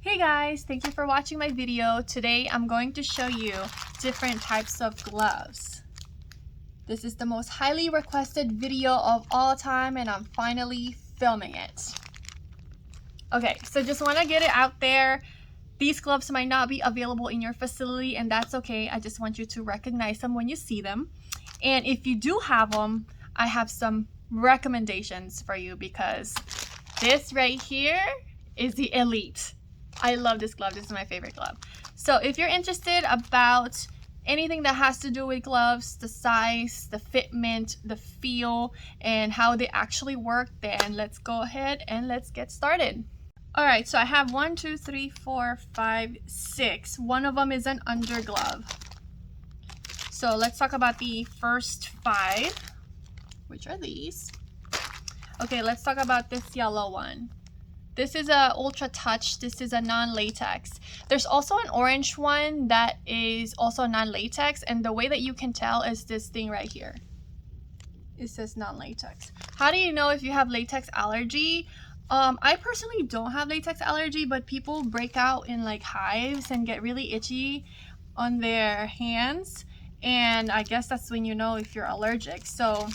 Hey guys, thank you for watching my video. Today I'm going to show you different types of gloves. This is the most highly requested video of all time and I'm finally filming it. Okay, so just want to get it out there. These gloves might not be available in your facility and that's okay. I just want you to recognize them when you see them. And if you do have them, I have some recommendations for you because this right here is the Elite. I love this glove. This is my favorite glove. So if you're interested about anything that has to do with gloves, the size, the fitment, the feel, and how they actually work, then let's go ahead and let's get started. All right, so I have 1, 2, 3, 4, 5, 6. One of them is an under glove. So let's talk about the first 5, which are these. Okay, let's talk about this yellow one. This is a UltraTouch. This is a non-latex. There's also an orange one that is also non-latex, and the way that you can tell is this thing right here. It says non-latex. How do you know if you have latex allergy? I personally don't have latex allergy, but people break out in like hives and get really itchy on their hands, and I guess that's when you know if you're allergic. So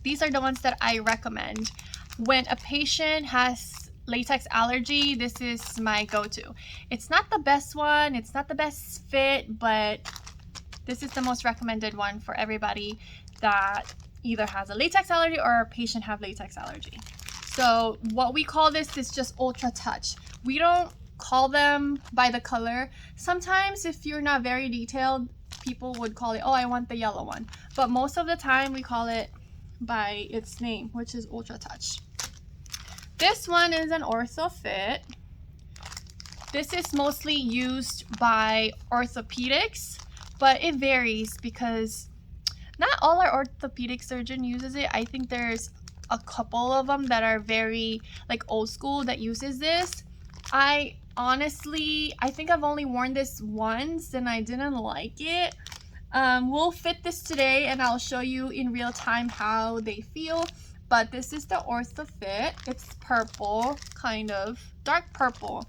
these are the ones that I recommend. When a patient has latex allergy, this is my go-to. It's not the best one, it's not the best fit, but this is the most recommended one for everybody that either has a latex allergy or a patient have latex allergy. So what we call this is just UltraTouch. We don't call them by the color. Sometimes if you're not very detailed, people would call it, oh, I want the yellow one. But most of the time we call it by its name, which is UltraTouch. This one is an ortho fit. This is mostly used by orthopedics, but it varies because not all our orthopedic surgeon uses it. I think there's a couple of them that are very like old school that uses this. I think I've only worn this once and I didn't like it. We'll fit this today and I'll show you in real time how they feel. But this is the ortho fit. It's purple, kind of dark purple.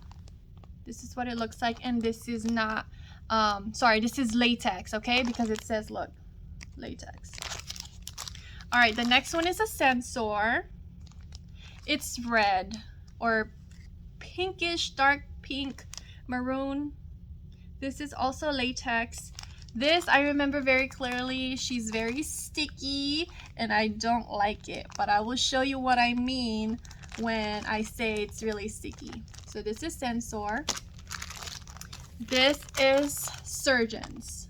This is what it looks like, and this is not this is latex, okay, because it says, look, latex. All right, the next one is a sensor. It's red or pinkish, dark pink, maroon. This is also latex. This I remember very clearly. She's very sticky and I don't like it, but I will show you what I mean when I say it's really sticky. So this is sensor. This is surgeons,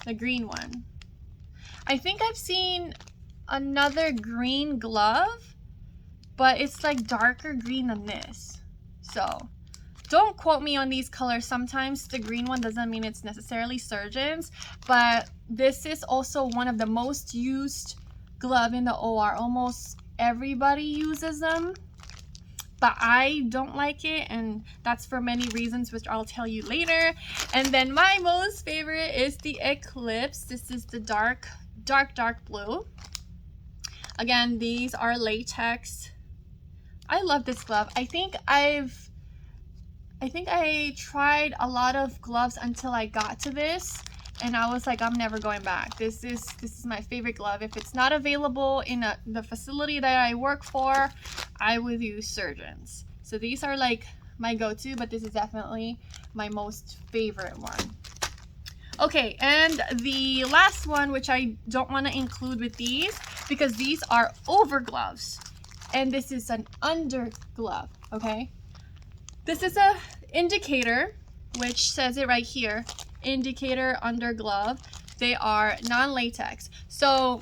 the green one. I think I've seen another green glove, but it's like darker green than this. So don't quote me on these colors. Sometimes the green one doesn't mean it's necessarily surgeons, but this is also one of the most used glove in the OR. Almost everybody uses them, but I don't like it, and that's for many reasons, which I'll tell you later. And then my most favorite is the Eclipse. This is the dark blue. Again, these are latex. I love this glove. I think I tried a lot of gloves until I got to this, and I was like, I'm never going back. This is my favorite glove. If it's not available in the facility that I work for, I would use surgeons. So these are like my go-to, but this is definitely my most favorite one. Okay, and the last one, which I don't want to include with these because these are over gloves, and this is an under glove, okay? This is a indicator, which says it right here, indicator under glove. They are non-latex. So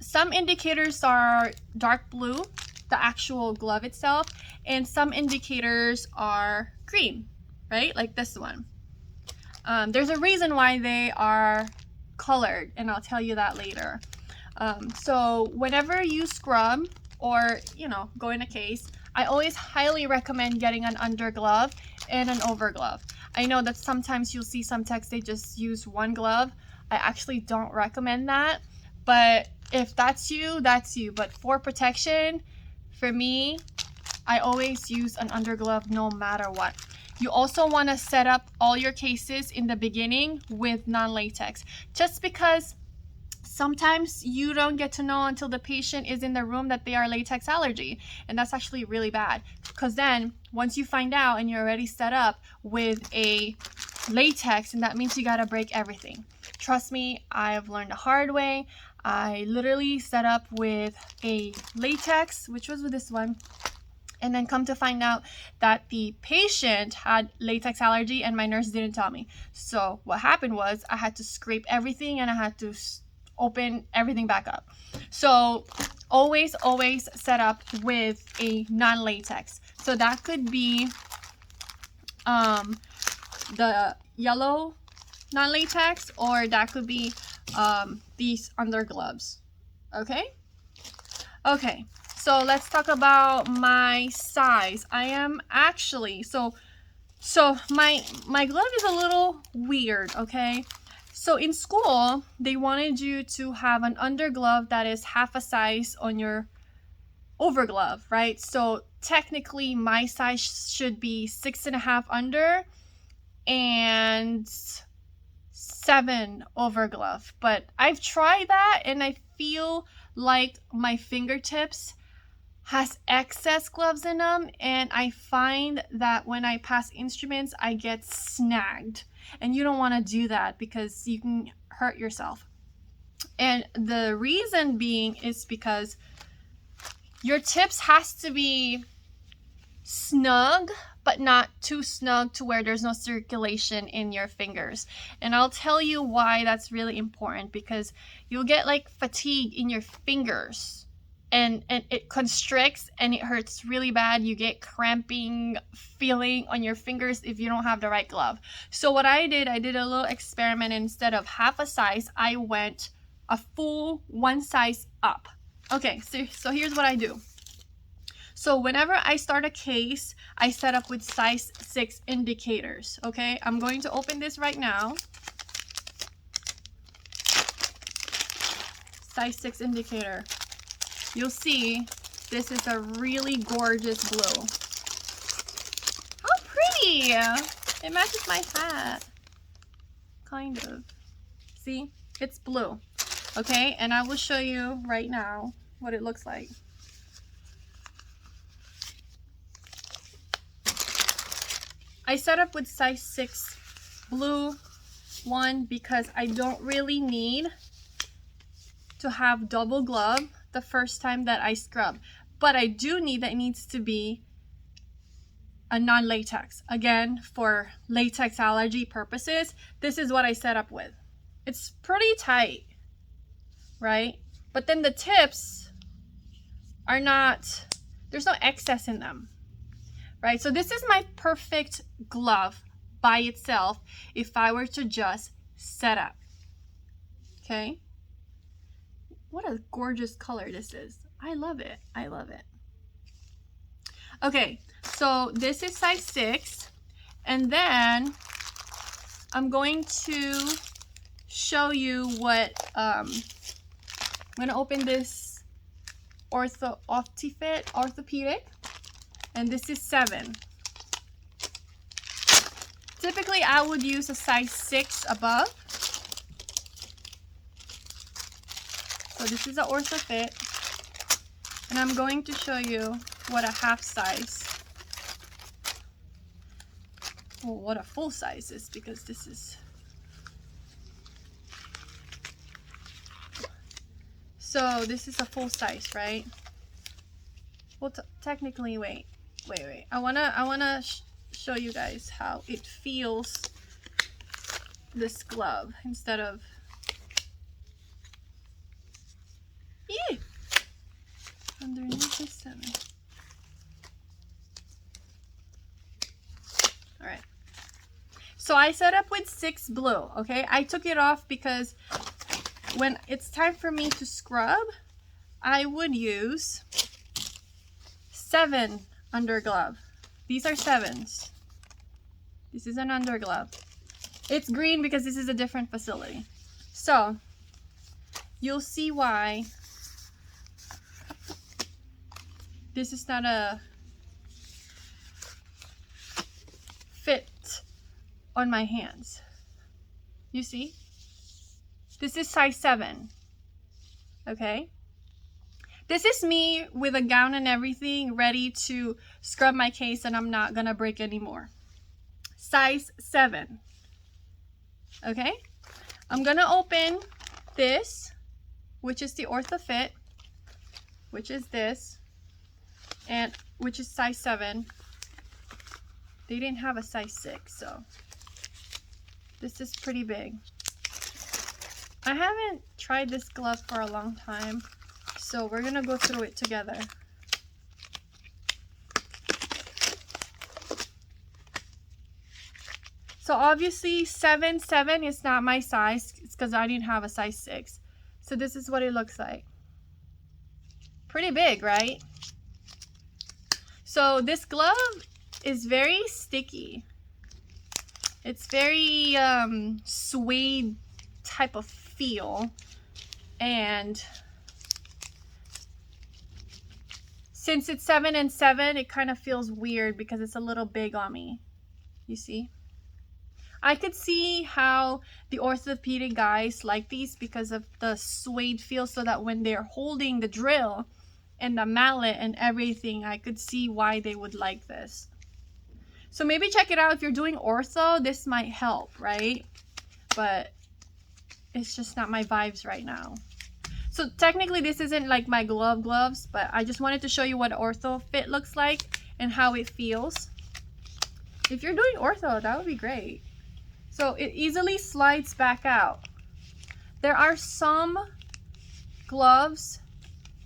some indicators are dark blue, the actual glove itself, and some indicators are green, right? Like this one. There's a reason why they are colored, and I'll tell you that later. So whenever you scrub or, go in a case, I always highly recommend getting an under glove and an over glove. I know that sometimes you'll see some techs, they just use one glove. I actually don't recommend that, but if that's you, that's you. But for protection, for me, I always use an underglove no matter what. You also want to set up all your cases in the beginning with non-latex, just because sometimes you don't get to know until the patient is in the room that they are latex allergy, and that's actually really bad, because then once you find out and you're already set up with a latex, and that means you got to break everything. Trust me, I have learned the hard way. I literally set up with a latex, which was with this one, and then come to find out that the patient had latex allergy and my nurse didn't tell me. So what happened was I had to scrape everything and I had to open everything back up. So always set up with a non-latex. So that could be the yellow non-latex, or that could be these undergloves. Okay, so let's talk about my size. I am actually, so my glove is a little weird, okay? So in school, they wanted you to have an underglove that is half a size on your overglove, right? So technically my size should be 6.5 under and 7 overglove. But I've tried that and I feel like my fingertips has excess gloves in them, and I find that when I pass instruments I get snagged, and you don't want to do that because you can hurt yourself. And the reason being is because your tips has to be snug, but not too snug to where there's no circulation in your fingers. And I'll tell you why that's really important, because you'll get like fatigue in your fingers and it constricts and it hurts really bad. You get cramping feeling on your fingers if you don't have the right glove. So what I did a little experiment. Instead of half a size, I went a full 1 size up. Okay, so here's what I do. So whenever I start a case, I set up with size 6 indicators, okay? I'm going to open this right now. Size 6 indicator. You'll see this is a really gorgeous blue. How pretty! It matches my hat. Kind of. See? It's blue. Okay, and I will show you right now what it looks like. I set up with size 6 blue one because I don't really need to have double glove the first time that I scrub, but I do need that it needs to be a non-latex. Again, for latex allergy purposes, this is what I set up with. It's pretty tight, right? But then the tips are not, there's no excess in them, right? So this is my perfect glove by itself if I were to just set up, okay? What a gorgeous color this is. I love it. I love it. Okay, so this is size 6, and then I'm going to show you what I'm gonna open this orthopedic, and this is 7. Typically I would use a size 6 above. So this is an orthofit, and I'm going to show you what a half size, well, what a full size is, because this is, so this is a full size, right? Well, technically, wait. I wanna show you guys how it feels, this glove, instead of, yeah, underneath is 7. All right. So I set up with 6 blue, okay? I took it off because when it's time for me to scrub, I would use 7 underglove. These are 7s. This is an underglove. It's green because this is a different facility. So you'll see why this is not a on my hands. You see? This is size 7. Okay? This is me with a gown and everything, ready to scrub my case, and I'm not gonna break anymore. Size 7. Okay? I'm gonna open this, which is the OrthoFit, which is this, and which is size 7. They didn't have a size 6, so this is pretty big. I haven't tried this glove for a long time, so we're gonna go through it together. So obviously 7 is not my size. It's because I didn't have a size 6. So this is what it looks like. Pretty big, right? So this glove is very sticky. It's very suede type of feel, and since it's 7 and 7, it kind of feels weird because it's a little big on me. You see? I could see how the orthopedic guys like these because of the suede feel, so that when they're holding the drill and the mallet and everything, I could see why they would like this. So maybe check it out if you're doing ortho. This might help, right? But it's just not my vibes right now. So technically this isn't like my gloves, but I just wanted to show you what OrthoFit looks like and how it feels. If you're doing ortho, that would be great. So it easily slides back out. There are some gloves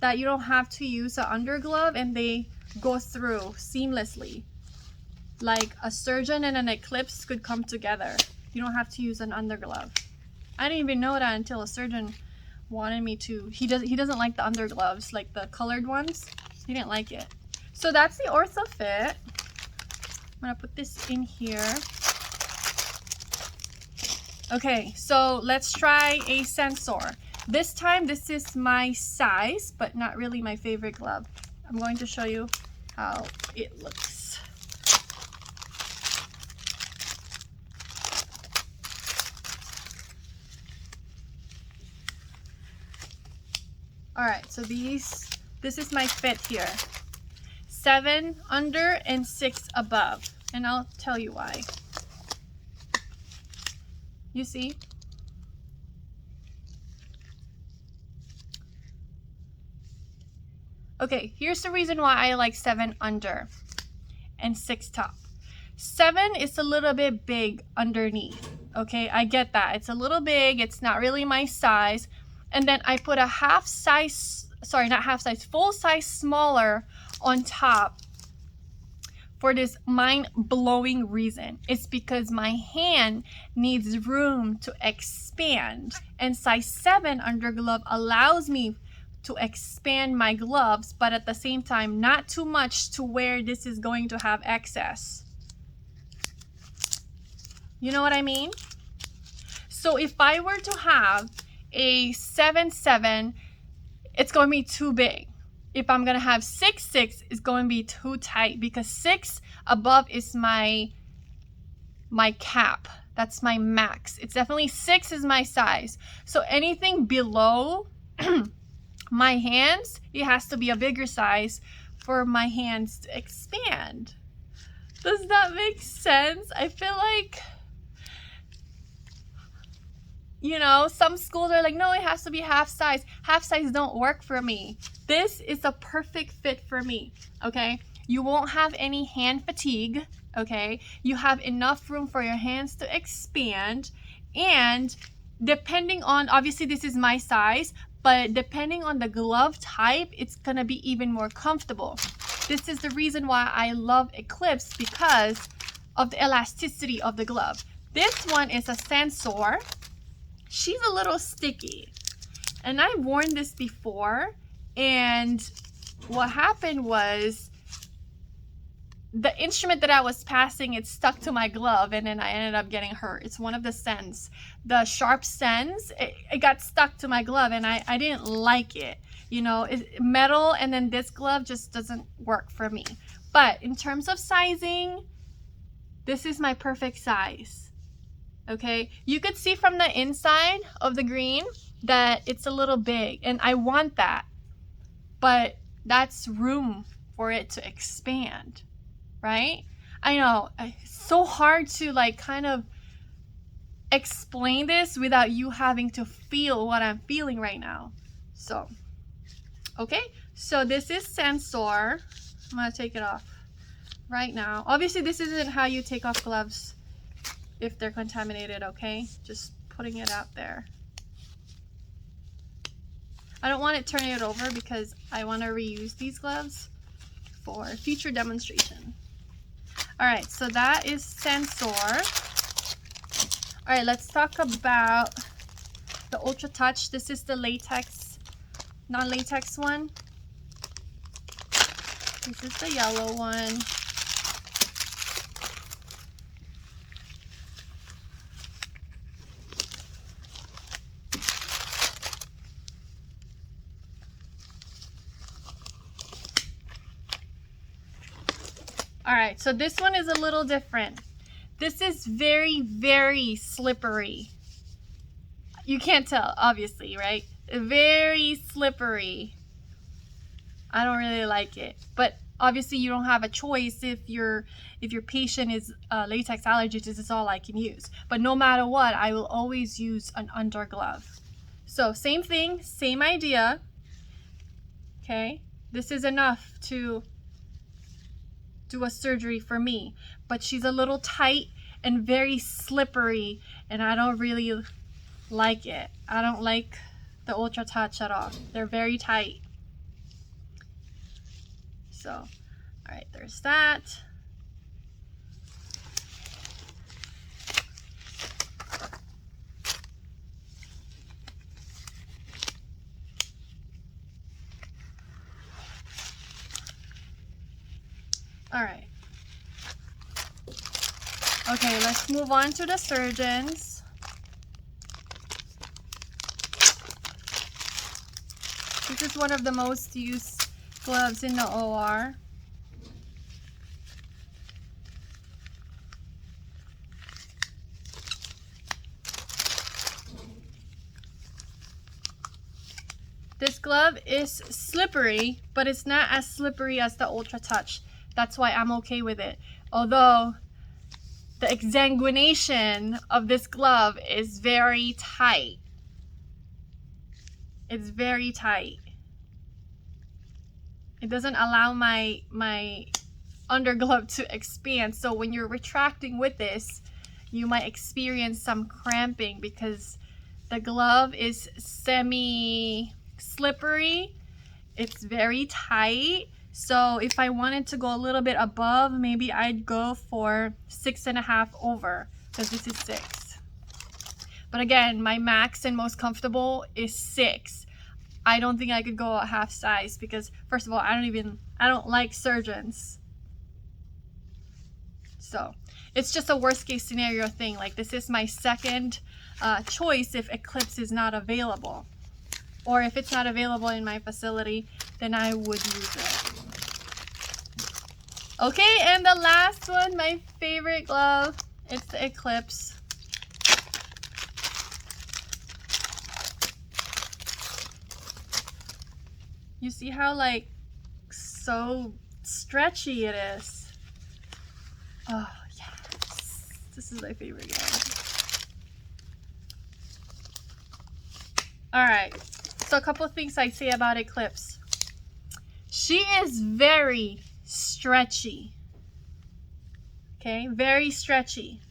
that you don't have to use an underglove and they go through seamlessly. Like a Surgeon and an Eclipse could come together. You don't have to use an underglove. I didn't even know that until a surgeon wanted me to. He doesn't like the undergloves, like the colored ones. He didn't like it. So that's the OrthoFit. I'm gonna put this in here. Okay, so let's try a sensor. This time this is my size, but not really my favorite glove. I'm going to show you how it looks. Alright, so this is my fit here. 7 under and 6 above. And I'll tell you why. You see? Okay, here's the reason why I like 7 under and 6 top. 7 is a little bit big underneath. Okay, I get that. It's a little big. It's not really my size. And then I put a full size smaller on top for this mind-blowing reason. It's because my hand needs room to expand, and size 7 underglove allows me to expand my gloves, but at the same time not too much to where this is going to have excess. You know what I mean? So if I were to have a 7-7, it's going to be too big. If I'm going to have 6-6, it's going to be too tight, because 6 above is my cap. That's my max. It's definitely 6 is my size. So anything below my hands, it has to be a bigger size for my hands to expand. Does that make sense? I feel like, you know, some schools are like, no, it has to be half size. Half size don't work for me. This is a perfect fit for me, okay? You won't have any hand fatigue, okay? You have enough room for your hands to expand, and depending on, obviously this is my size, but depending on the glove type, it's gonna be even more comfortable. This is the reason why I love Eclipse, because of the elasticity of the glove. This one is a sensor. She's a little sticky, and I've worn this before, and what happened was the instrument that I was passing, it stuck to my glove, and then I ended up getting hurt. It's one of the sens, the sharp sens. It got stuck to my glove, and I didn't like it. You know, it's metal, and then this glove just doesn't work for me. But in terms of sizing, this is my perfect size. Okay, you could see from the inside of the green that it's a little big, and I want that, but that's room for it to expand, right? I know it's so hard to like kind of explain this without you having to feel what I'm feeling right now. So, okay, so this is sensor. I'm gonna take it off right now. Obviously, this isn't how you take off gloves if they're contaminated, okay? Just putting it out there. I don't want it turning it over because I want to reuse these gloves for future demonstration. All right, so that is sensor. All right, let's talk about the UltraTouch. This is the latex, non-latex one. This is the yellow one. All right, so this one is a little different. This is very, very slippery. You can't tell, obviously, right? Very slippery. I don't really like it, but obviously you don't have a choice if your patient is latex allergic. This is all I can use. But no matter what, I will always use an under glove. So same thing, same idea. Okay, this is enough to do a surgery for me, but she's a little tight and very slippery, and I don't really like it. I don't like the UltraTouch at all. They're very tight. So, all right, there's that. All right. Okay, let's move on to the surgeons. This is one of the most used gloves in the OR. This glove is slippery, but it's not as slippery as the UltraTouch. That's why I'm okay with it. Although the exsanguination of this glove is very tight. It's very tight. It doesn't allow my underglove to expand. So when you're retracting with this, you might experience some cramping because the glove is semi-slippery. It's very tight. So if I wanted to go a little bit above, maybe I'd go for 6.5 over, because this is 6. But again, my max and most comfortable is 6. I don't think I could go a half size because, first of all, I don't like surgeons. So it's just a worst case scenario thing. Like, this is my second choice if Eclipse is not available. Or if it's not available in my facility, then I would use it. Okay, and the last one, my favorite glove, it's the Eclipse. You see how like so stretchy it is? Oh yes, this is my favorite glove. All right, so a couple of things I say about Eclipse. She is very stretchy. Okay, very stretchy.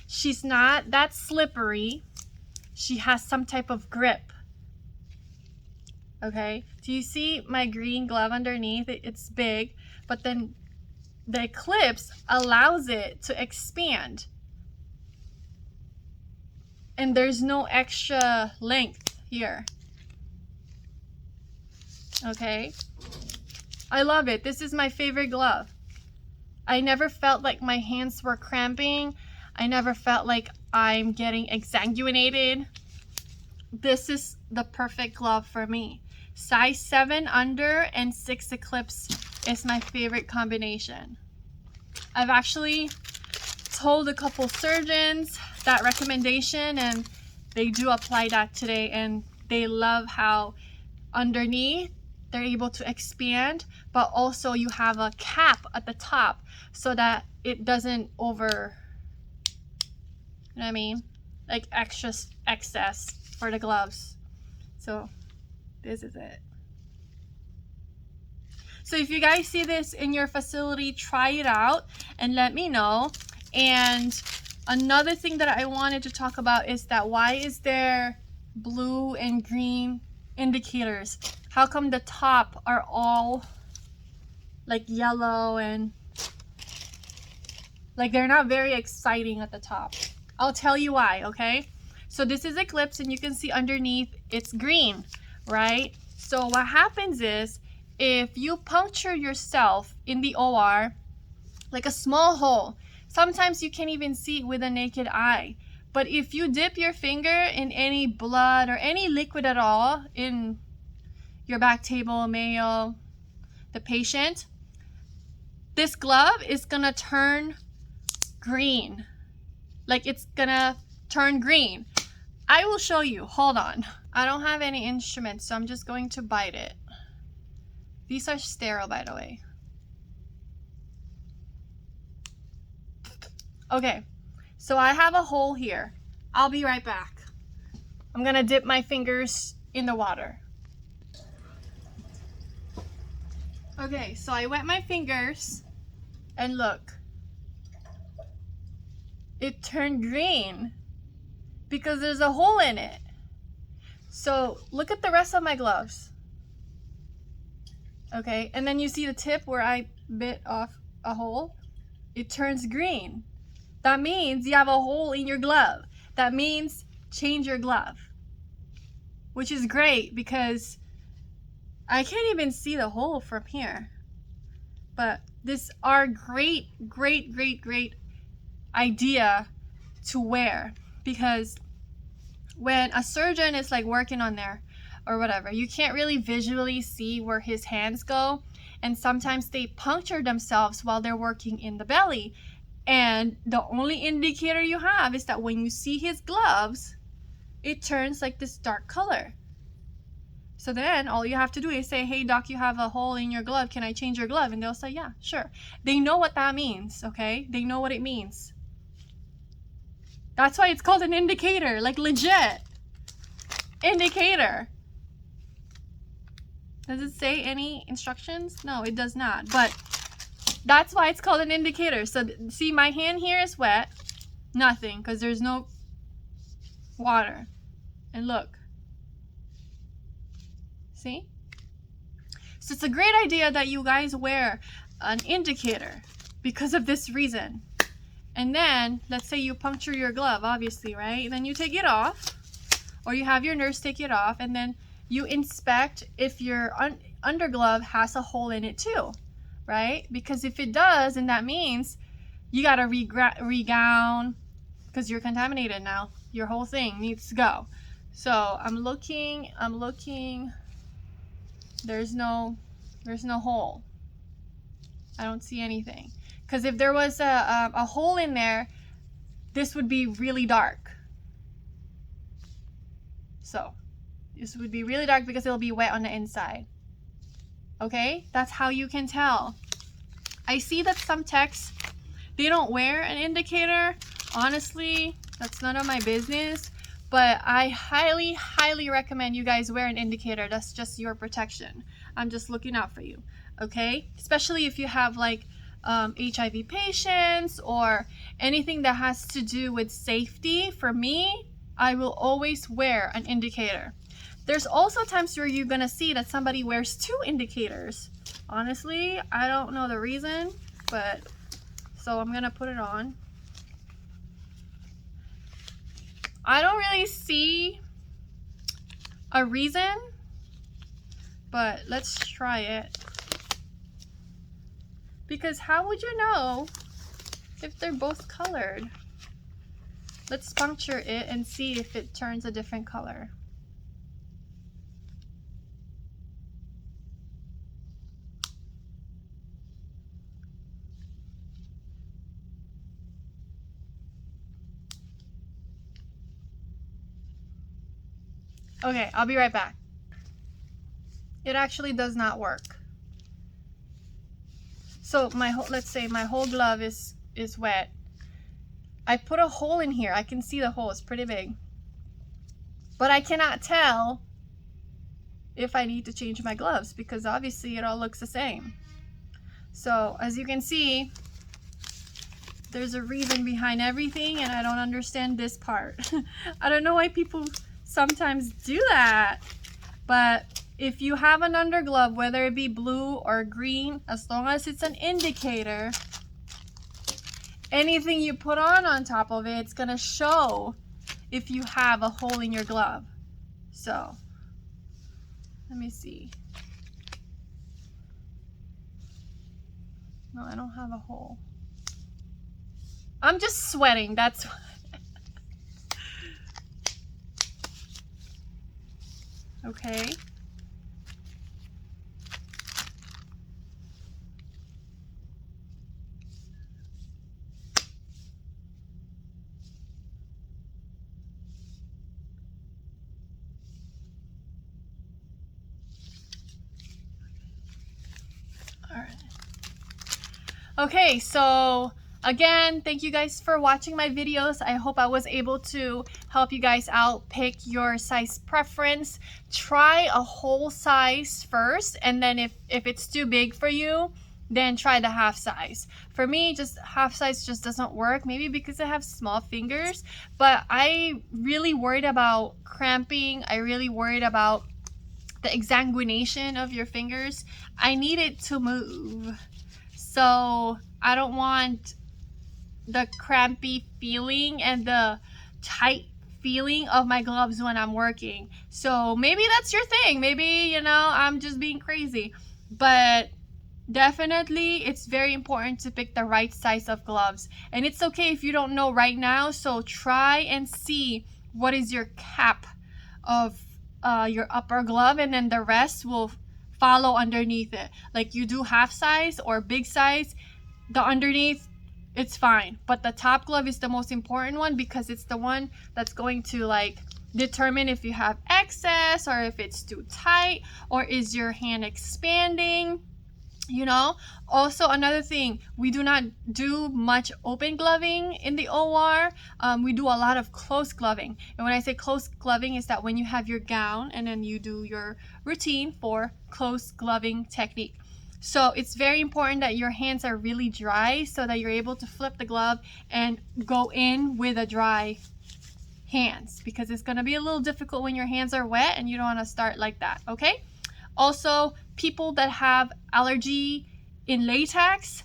She's not that slippery. She has some type of grip. Okay, do you see my green glove underneath? It's big, but then the Eclipse allows it to expand. And there's no extra length here. Okay, I love it. This is my favorite glove. I never felt like my hands were cramping. I never felt like I'm getting exsanguinated. This is the perfect glove for me. Size 7 under and 6 Eclipse is my favorite combination. I've actually told a couple surgeons that recommendation, and they do apply that today, and they love how underneath they're able to expand, but also you have a cap at the top so that it doesn't over, you know what I mean, like excess for the gloves. So this is it. So if you guys see this in your facility, try it out and let me know. And another thing that I wanted to talk about is that why is there blue and green indicators? How come the top are all like yellow and like they're not very exciting at the top? I'll tell you why, okay? So this is Eclipse, and you can see underneath it's green, right? So what happens is if you puncture yourself in the OR, like a small hole, sometimes you can't even see it with a naked eye. But if you dip your finger in any blood or any liquid at all in your back table, mayo, the patient, this glove is gonna turn green. Like it's gonna turn green. I will show you, hold on. I don't have any instruments, so I'm just going to bite it. These are sterile, by the way. Okay, so I have a hole here. I'll be right back. I'm gonna dip my fingers in the water. Okay, so I wet my fingers and look. It turned green because there's a hole in it. So look at the rest of my gloves. Okay, and then you see the tip where I bit off a hole? It turns green. That means you have a hole in your glove. That means change your glove. Which is great because I can't even see the hole from here. But this are great idea to wear, because when a surgeon is like working on there or whatever, you can't really visually see where his hands go, and sometimes they puncture themselves while they're working in the belly, and the only indicator you have is that when you see his gloves, it turns like this dark color. So then all you have to do is say, hey doc, you have a hole in your glove, can I change your glove? And they'll say, yeah, sure. They know what that means, okay? They know what it means. That's why it's called an indicator, like legit. Indicator. Does it say any instructions? No, it does not. But that's why it's called an indicator. So see, my hand here is wet. Nothing, because there's no water. And look. See? So it's a great idea that you guys wear an indicator because of this reason. And then, let's say you puncture your glove, obviously, right? And then you take it off, or you have your nurse take it off, and then you inspect if your underglove has a hole in it too, right? Because if it does, then that means you gotta re-gown, because you're contaminated now. Your whole thing needs to go. So I'm looking. There's no hole. I don't see anything. Because if there was a hole in there, this would be really dark. So this would be really dark because it'll be wet on the inside. Okay, that's how you can tell. I see that some techs, they don't wear an indicator. Honestly, that's none of my business. But I highly recommend you guys wear an indicator. That's just your protection. I'm just looking out for you, okay? Especially if you have like HIV patients or anything that has to do with safety. For me, I will always wear an indicator. There's also times where you're gonna see that somebody wears two indicators. Honestly, I don't know the reason, but so I'm gonna put it on. I don't really see a reason, but let's try it. Because how would you know if they're both colored? Let's puncture it and see if it turns a different color. Okay, I'll be right back. It actually does not work. So let's say my whole glove is wet. I put a hole in here. I can see the hole. It's pretty big. But I cannot tell if I need to change my gloves because obviously it all looks the same. So as you can see, there's a reason behind everything, and I don't understand this part. I don't know why people sometimes do that, but if you have an underglove, whether it be blue or green, as long as it's an indicator, anything you put on top of it, it's gonna show if you have a hole in your glove. So let me see. No, I don't have a hole. I'm just sweating, that's why. Okay. All right. Okay, so again, thank you guys for watching my videos. I hope I was able to help you guys out pick your size preference. Try a whole size first, and then if it's too big for you, then try the half size. For me, just half size just doesn't work, maybe because I have small fingers, but I really worried about cramping. I really worried about the exsanguination of your fingers. I need it to move. So I don't want the crampy feeling and the tight feeling of my gloves when I'm working. So maybe that's your thing. Maybe, you know, I'm just being crazy. But definitely it's very important to pick the right size of gloves. And it's okay if you don't know right now. So try and see what is your cap of your upper glove, and then the rest will follow underneath it. Like you do half size or big size, the underneath, it's fine, but the top glove is the most important one because it's the one that's going to like determine if you have excess or if it's too tight or is your hand expanding, you know. Also, another thing, we do not do much open gloving in the OR. We do a lot of close gloving, and when I say close gloving, is that when you have your gown and then you do your routine for close gloving technique. So it's very important that your hands are really dry so that you're able to flip the glove and go in with a dry hands, because it's going to be a little difficult when your hands are wet and you don't want to start like that, okay? Also, people that have allergy in latex,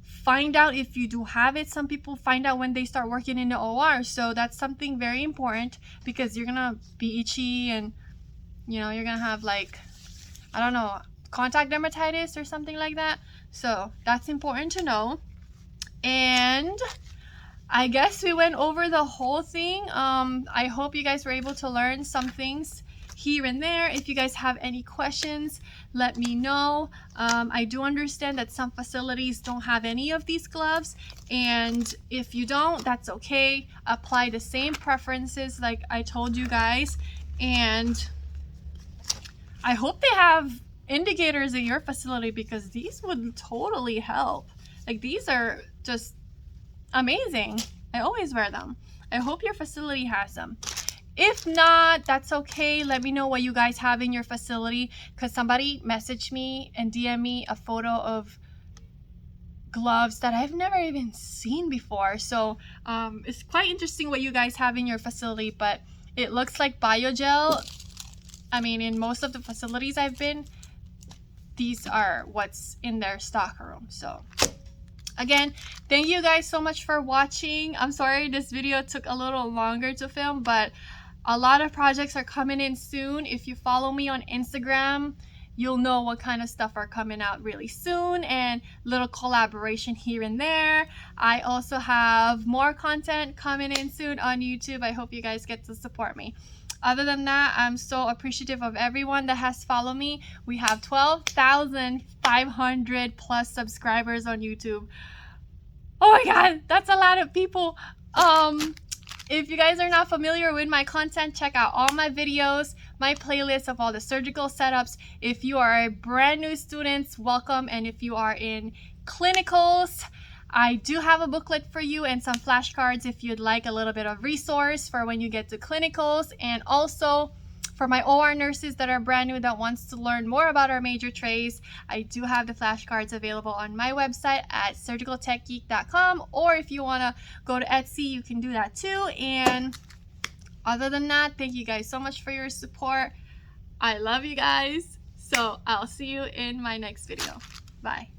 find out if you do have it. Some people find out when they start working in the OR, so that's something very important because you're gonna be itchy and, you know, you're gonna have like, I don't know, contact dermatitis or something like that. So that's important to know. And I guess we went over the whole thing. I hope you guys were able to learn some things here and there. If you guys have any questions, let me know. I do understand that some facilities don't have any of these gloves, and if you don't, that's okay. Apply the same preferences like I told you guys, and I hope they have indicators in your facility because these would totally help. Like, these are just amazing. I always wear them. I hope your facility has them. If not, that's okay. Let me know what you guys have in your facility, because somebody messaged me and DM me a photo of gloves that I've never even seen before. So it's quite interesting what you guys have in your facility, but it looks like biogel. I mean, in most of the facilities I've been, these are what's in their stock room. So again, thank you guys so much for watching. I'm sorry this video took a little longer to film, but a lot of projects are coming in soon. If you follow me on Instagram, you'll know what kind of stuff are coming out really soon, and little collaboration here and there. I also have more content coming in soon on YouTube. I hope you guys get to support me. Other than that, I'm so appreciative of everyone that has followed me. We have 12,500 plus subscribers on YouTube. Oh my god, that's a lot of people. If you guys are not familiar with my content, check out all my videos, my playlist of all the surgical setups. If you are a brand new student, welcome. And if you are in clinicals, I do have a booklet for you and some flashcards if you'd like a little bit of resource for when you get to clinicals. And also for my OR nurses that are brand new that wants to learn more about our major trays, I do have the flashcards available on my website at surgicaltechgeek.com, or if you want to go to Etsy, you can do that too. And other than that, thank you guys so much for your support. I love you guys. So I'll see you in my next video. Bye.